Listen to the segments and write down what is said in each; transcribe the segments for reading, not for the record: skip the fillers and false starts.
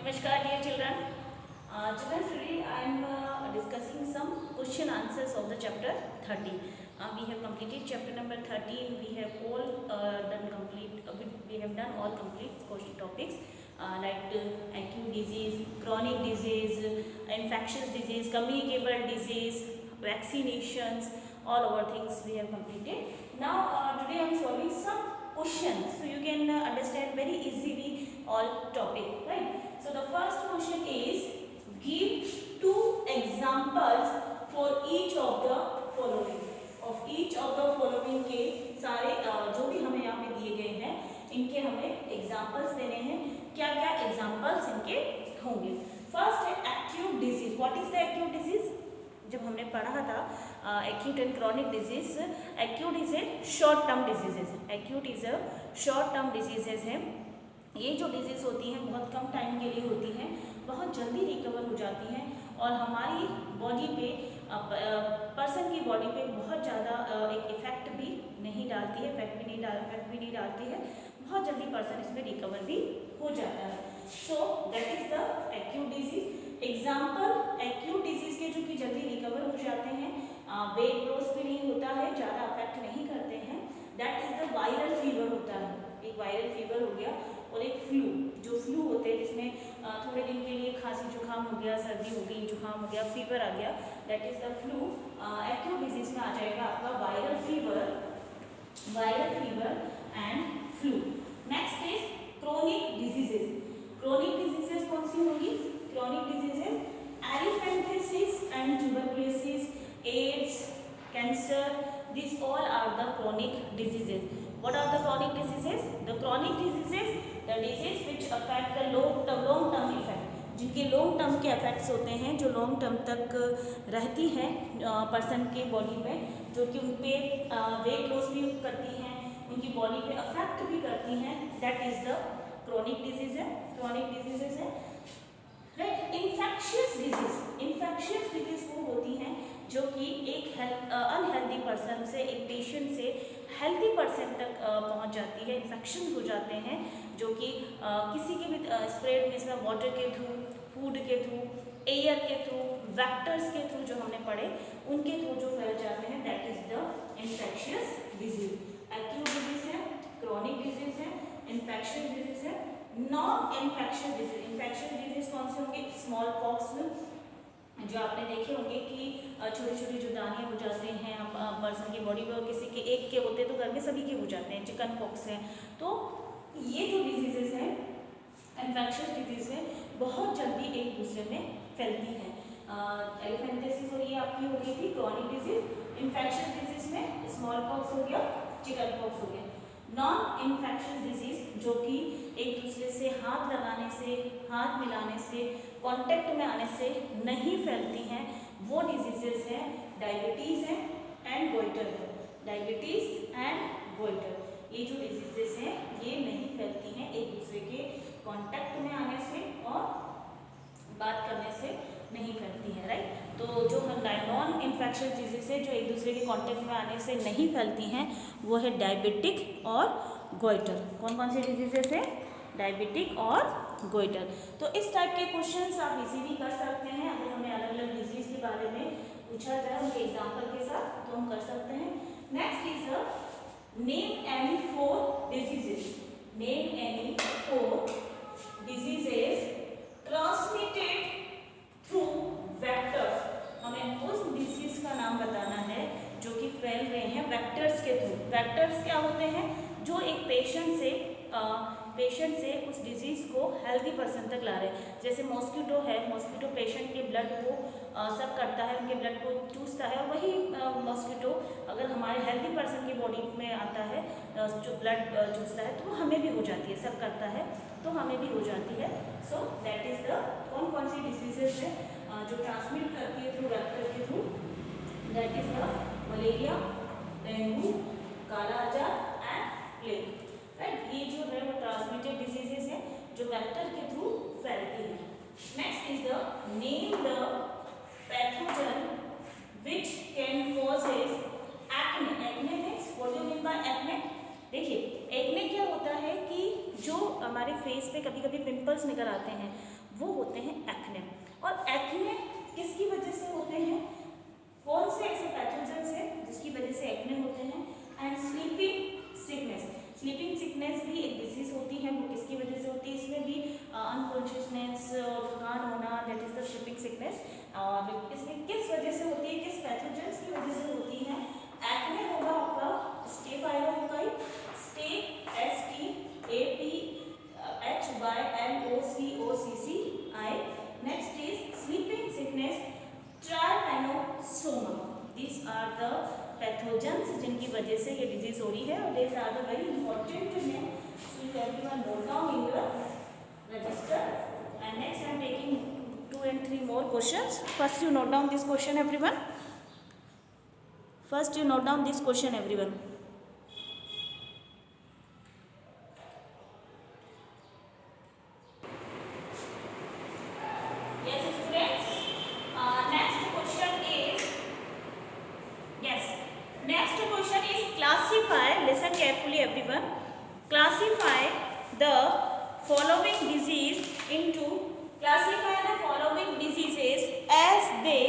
Namaskar dear children. Children, today I am discussing some question answers of the chapter 30. We have completed chapter number 13. We have all done complete. We have done all complete question topics like acute disease, chronic disease, infectious disease, communicable disease, vaccinations, all our things we have completed. Now today I am solving some questions so you can understand very easily all topic, right? So the first question is, give two examples for each of the following. Of each of the following के सारे जो भी हमें यहाँ पे दिए गए हैं इनके हमें एग्जाम्पल्स देने हैं. क्या क्या एग्जाम्पल्स इनके होंगे. फर्स्ट है acute disease. What is the acute disease? जब हमने पढ़ा था acute and chronic disease. Acute is a short term diseases. Acute is a short term diseases है. ये जो डिजीज़ होती हैं बहुत कम टाइम के लिए होती हैं, बहुत जल्दी रिकवर हो जाती हैं और हमारी बॉडी पे पर्सन की बॉडी पे बहुत ज़्यादा एक इफ़ेक्ट भी नहीं डालती है. इफेक्ट भी नहीं डालती है. बहुत जल्दी पर्सन इसमें रिकवर भी हो जाता है. So that is the acute disease. Example acute disease के जो कि जल्दी रिकवर हो जाते हैं, वेट लॉस भी नहीं होता है, ज़्यादा अफेक्ट नहीं करते हैं. That is the viral fever होता है. एक वायरल फीवर हो गया और एक फ्लू. जो फ्लू होते हैं जिसमें थोड़े दिन के लिए खांसी जुकाम हो गया, सर्दी हो गई, जुकाम हो गया, फीवर आ गया, that is the flu. Acute disease में आ जाएगा आपका viral fever and flu. Next is chronic diseases. Chronic diseases कौन सी होगी? Chronic diseases elephantiasis and tuberculosis, AIDS, cancer, this all are the chronic diseases. What are the chronic diseases? The chronic diseases, the disease which affect the long term effect. जिनके long term के effects होते हैं, जो long term तक रहती हैं person के body में, जो कि उन पे वेट लॉस भी करती हैं, उनकी बॉडी पे अफेक्ट भी करती हैं. That is the chronic disease है. क्रोनिक डिजीजेस है. राइट. इन्फेक्शियस डिजीज वो होती हैं जो कि एक अनहेल्दी पर्सन से, एक पेशेंट से हेल्दी पर्सन तक पहुंच जाती है. इन्फेक्शन हो जाते हैं जो कि किसी के भी स्प्रेड में, इसमें वाटर के थ्रू, फूड के थ्रू, एयर के थ्रू, वेक्टर्स के थ्रू जो हमने पढ़े उनके थ्रू जो फैल जाते हैं, that is the infectious disease. Acute disease है, क्रोनिक डिजीज है, इन्फेक्शियस डिजीज है. Non infectious disease. Infectious disease कौन से होंगे? स्मॉल पॉक्स, जो आपने देखे होंगे कि छोटे छोटे जो दाने हो जाते हैं पर्सन की बॉडी पर, किसी के एक के होते हैं तो घर में सभी के हो जाते हैं. चिकन पॉक्स है. तो ये जो डिजीजेस हैं, इन्फेक्शियस डिजीज है, बहुत जल्दी एक दूसरे में फैलती हैं. एलिफेंटिसिस और ये आपकी हो गई थी क्रोनिक डिजीज. इन्फेक्शियस डिजीज में स्मॉल पॉक्स हो गया, चिकन पॉक्स हो गया. नॉन इन्फेक्शियस डिजीज जो कि एक दूसरे से हाथ लगाने से, हाथ मिलाने से, कांटेक्ट में आने से नहीं फैलती हैं, वो डिजीजेस हैं डायबिटीज़ है एंड गोइटर है. डायबिटीज़ एंड गोइटर, ये जो डिजीजेस हैं ये नहीं फैलती हैं एक दूसरे के कांटेक्ट में आने से और बात करने से नहीं फैलती हैं. राइट. तो जो नॉन इन्फेक्शियस डिजीज है जो एक दूसरे के कांटेक्ट में आने से नहीं फैलती हैं, वो है डायबिटिक और गोइटर. कौन कौन सी डिजीजेस है? डायबिटिक और गोइटर. तो इस टाइप के क्वेश्चंस आप इजीली कर सकते हैं. अगर हमें अलग अलग डिजीज के बारे में पूछा जाए उनके एग्जाम्पल के साथ तो हम कर सकते हैं. Next is name any 4 diseases. Name any 4 diseases transmitted through vectors. हमें उस डिजीज का नाम बताना है जो कि फैल रहे हैं वेक्टर्स के थ्रू. वेक्टर्स क्या होते हैं? जो एक पेशेंट से उस डिजीज़ को हेल्दी पर्सन तक ला रहे हैं. जैसे मॉस्किटो है, मॉस्किटो पेशेंट के ब्लड को सक करता है, उनके ब्लड को चूसता है. वही मॉस्किटो अगर हमारे हेल्दी पर्सन की बॉडी में आता है, जो ब्लड चूसता है, तो वो हमें भी हो जाती है, सक करता है तो हमें भी हो जाती है. सो दैट इज़ द कौन सी डिजीजेस है जो ट्रांसमिट करती है थ्रू वेक्टर के through. That is the malaria, dengue, काला आजार एंड प्लेग. राइट. ये जो है वो ट्रांसमिटेड डिजीजेस हैं जो वेक्टर के थ्रू फैलती हैं. Next is the name the pathogen which can causes acne. Acne means what do you mean by acne? देखिए, एक्ने क्या होता है कि जो हमारे फेस पे कभी कभी पिंपल्स निकल आते हैं, वो होते हैं एक्ने। और एक्ने किसकी वजह से होते हैं, कौन से ऐसे पैथोजेंस है जिसकी वजह से एक्ने होते हैं। And sleeping sickness, sleeping sickness भी एक डिजीज होती है, वो किसकी वजह से होती है, इसमें भी अनकॉन्शियसनेस, थकान होना, that is the sleeping sickness. और इसमें किस वजह से होती है, किस पैथोजेंस की वजह से होती है। एक्ने होगा आपका स्टेप आएगा होगा, staph STAPHYLOCOCCI। Next is sleeping sickness trypanosoma. These are the pathogens जिनकी वजह से ये डिजीज हो रही है, और these are the very important name, so you everyone note down in your register. And next I am taking 2 and 3 more questions. First you note down this question everyone. First you note down this question everyone. Yes students. Next question is, yes, next question is classify, listen carefully everyone, classify the following disease into, classify the following diseases as they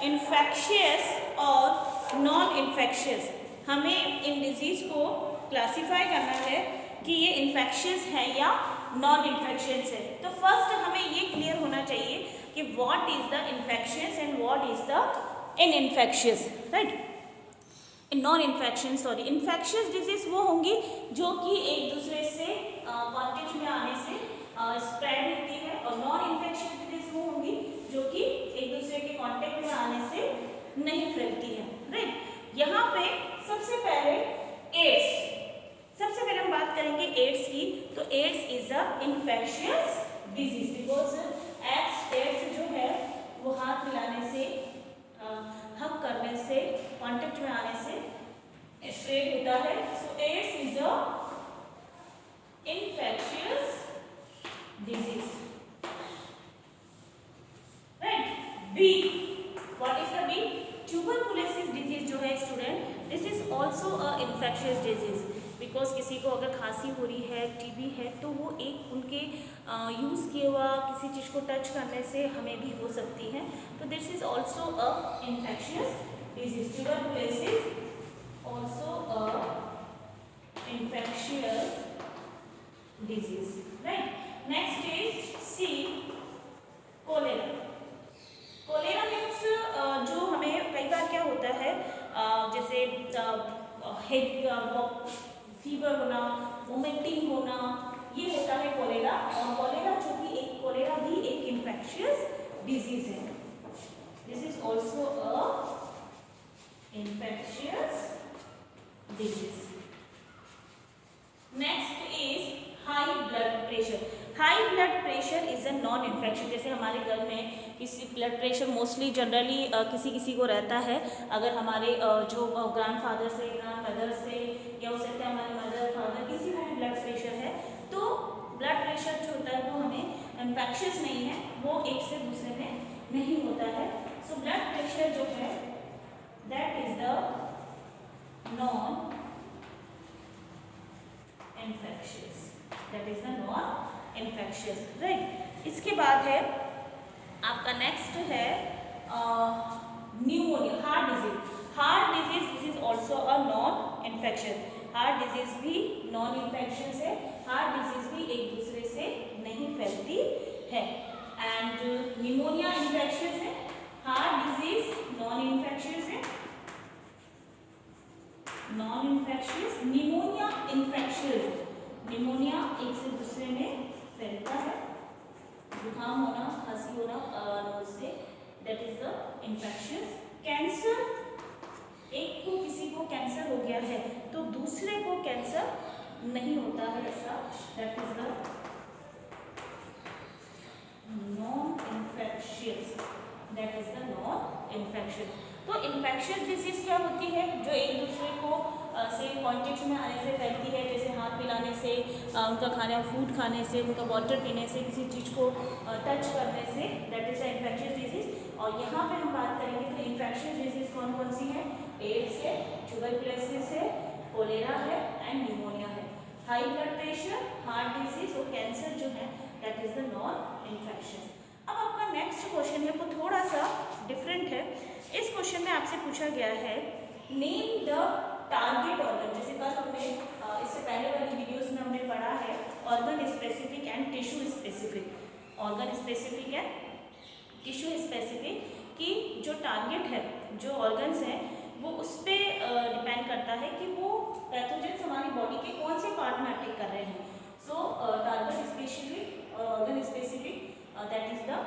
infectious और non infectious. हमें इन disease को classify करना है कि ये infectious है या non infectious है। तो फर्स्ट हमें ये क्लियर होना चाहिए कि what is the infectious and what is the in infectious, right. Non infection sorry infectious disease वो होंगी जो कि एक दूसरे से कॉन्टेक्ट में आने से स्प्रेड होती है, और नॉन इन्फेक्शियस डिजीज वो होंगी जो कि एक दूसरे के कॉन्टेक्ट में आने से नहीं फैलती है, राइट। यहाँ पे सबसे पहले एड्स, सबसे पहले हम बात करेंगे एड्स की। तो AIDS is a infectious disease because AIDS जो है वो हाथ मिलाने से, हग करने से, कांटेक्ट में आने से स्प्रेड होता है। So AIDS is a infectious disease, right. B, what is the B, tuberculosis disease जो है student, this is also a infectious disease because किसी को अगर खांसी हो रही है, टीबी है, तो वो एक उनके यूज़ किए हुआ किसी चीज़ को टच करने से हमें भी हो सकती है। तो this is also a infectious disease, tuberculosis also a infectious disease, right. Next is C, cholera. Cholera means जो हमें कई बार क्या होता है, जैसे हेड फीवर होना, वोमिटिंग होना, ये होता है कोलेरा। और कोलेरा जो कि एक, कोलेरा भी एक इन्फेक्शियस डिजीज है। This is also a infectious disease. Next is high blood pressure. High blood pressure is a non infection. जैसे हमारे घर में किसी ब्लड प्रेशर मोस्टली जनरली किसी को रहता है, अगर हमारे जो ग्रैंडफादर से, ग्रैंडमदर से, या हो सकता है हमारे मदर फादर, किसी को भी ब्लड प्रेशर है, तो ब्लड प्रेशर जो होता है वो हमें इन्फेक्शियस नहीं है, वो एक से दूसरे में नहीं होता है। सो ब्लड प्रेशर जो है that is the non infectious, that is the non infectious, right. इसके बाद है आपका नेक्स्ट है pneumonia, heart disease. Heart disease this is also a non infection. Heart disease भी नॉन इन्फेक्शन है, हार्ट डिजीज भी एक दूसरे से नहीं फैलती है। एंड न्यूमोनिया इन्फेक्शियस है, हार्ट डिजीज नॉन इन्फेक्शियस है, non infectious. Pneumonia infectious, pneumonia एक से दूसरे में फैलता है, जुकाम होना, खांसी होना नोज से, that is the infectious. Cancer, एक को किसी को कैंसर हो गया है तो दूसरे को कैंसर नहीं होता है ऐसा, that is the non infectious, that is the non infectious. तो इन्फेक्शियस डिजीज क्या होती है, जो एक दूसरे को से कॉन्टेक्ट में आने से फैलती है, जैसे हाथ मिलाने से, उनका खाना फूड खाने से, उनका वाटर पीने से, किसी चीज़ को टच करने से, that is the infectious disease. और यहाँ पे हम बात करेंगे तो इन्फेक्शियस डिजीज कौन कौन सी है, एड्स है, ट्यूबरकुलोसिस है, कोलेरा है एंड न्यूमोनिया है। High blood pressure, heart disease और कैंसर जो है that that is the non infection. अब आपका नेक्स्ट क्वेश्चन है वो थोड़ा सा डिफरेंट है। इस क्वेश्चन में आपसे पूछा गया है नेम द टारगेट ऑर्गन। जैसे कल हमने इससे पहले वाली वीडियोस में हमने पढ़ा है organ specific and tissue specific. Organ specific है, टिश्यू स्पेसिफिक कि जो टारगेट है, जो ऑर्गन्स हैं वो उस पर डिपेंड करता है कि वो पैथोजेंस हमारी बॉडी के कौन से पार्ट में अटैक कर रहे हैं। सो टारगेट स्पेसिफिक और organ specific that is the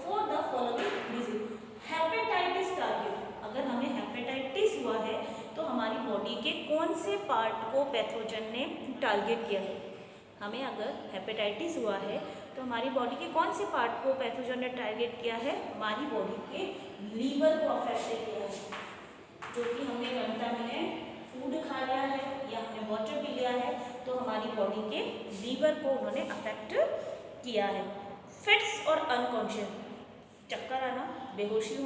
for the following disease. Hepatitis target, अगर हमें हेपेटाइटिस हुआ है तो हमारी बॉडी के कौन से पार्ट को पैथोजन ने टारगेट किया है। हमें अगर हेपेटाइटिस हुआ है तो हमारी बॉडी के कौन से पार्ट को पैथोजन ने टारगेट किया है, हमारी बॉडी के लीवर को अफेक्ट किया है। जो कि हमने कंटामिनेंट फूड खा लिया है या हमने वाटर पी लिया है तो हमारी बॉडी के लीवर को उन्होंने अफेक्ट किया है। फिट्स और अनकॉन्शियस, चक्कर आना, बेहोशी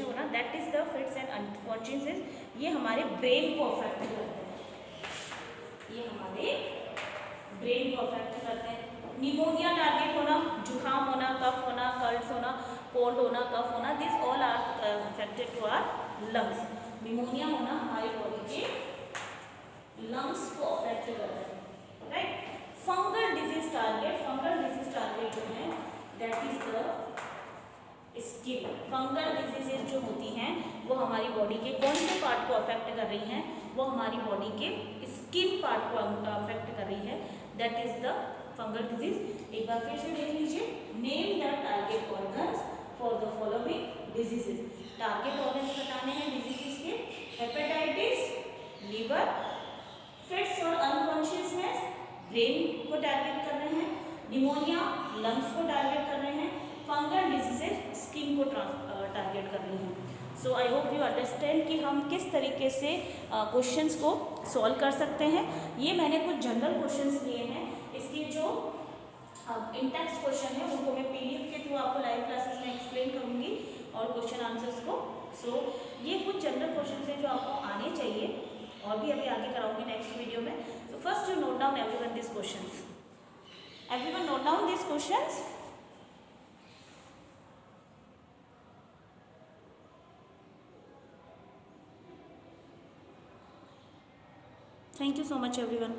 होना that is the fits and unconscious, ये हमारे ब्रेन को अफेक्ट करते हैं, ये हमारे ब्रेन को अफेक्ट करते हैं। निमोनिया टारगेट होना, जुकाम होना, कफ होना, कल्स होना, कोल्ड होना, कफ होना, this all are affected to our lungs. Pneumonia होना हमारी बॉडी के लंग्स को अफेक्ट कर रहा है, राइट। फंगल डिजीज टारगेट जो है that is the skin. Fungal diseases जो होती हैं वो हमारी बॉडी के कौन से पार्ट को अफेक्ट कर रही हैं, वो हमारी बॉडी के स्किन पार्ट को अफेक्ट कर रही है, that is the fungal disease. एक बार फिर से देख लीजिए, name the target organs for the following diseases. Target organs बताने हैं डिजीजेज के, हेपेटाइटिस लीवर, फिट्स और अनकॉन्शियसनेस ब्रेन को टारगेट कर रहे हैं, निमोनिया लंग्स को टारगेट कर रहे हैं, फंगल डिजीजेज स्किन को टारगेट कर रही हैं। सो आई होप यू अंडरस्टैंड कि हम किस तरीके से क्वेश्चंस को सॉल्व कर सकते हैं। ये मैंने कुछ जनरल क्वेश्चंस लिए हैं, इसके जो इंटेक्स्ट क्वेश्चन है उनको मैं पीडीएफ के थ्रू आपको लाइव क्लासेस में एक्सप्लेन करूँगी और क्वेश्चन आंसर्स को। सो ये कुछ जनरल क्वेश्चन हैं जो आपको आने चाहिए और भी अभी आगे कराऊंगी नेक्स्ट वीडियो में। So first you note down everyone this questions, everyone note down these questions. Thank you so much everyone.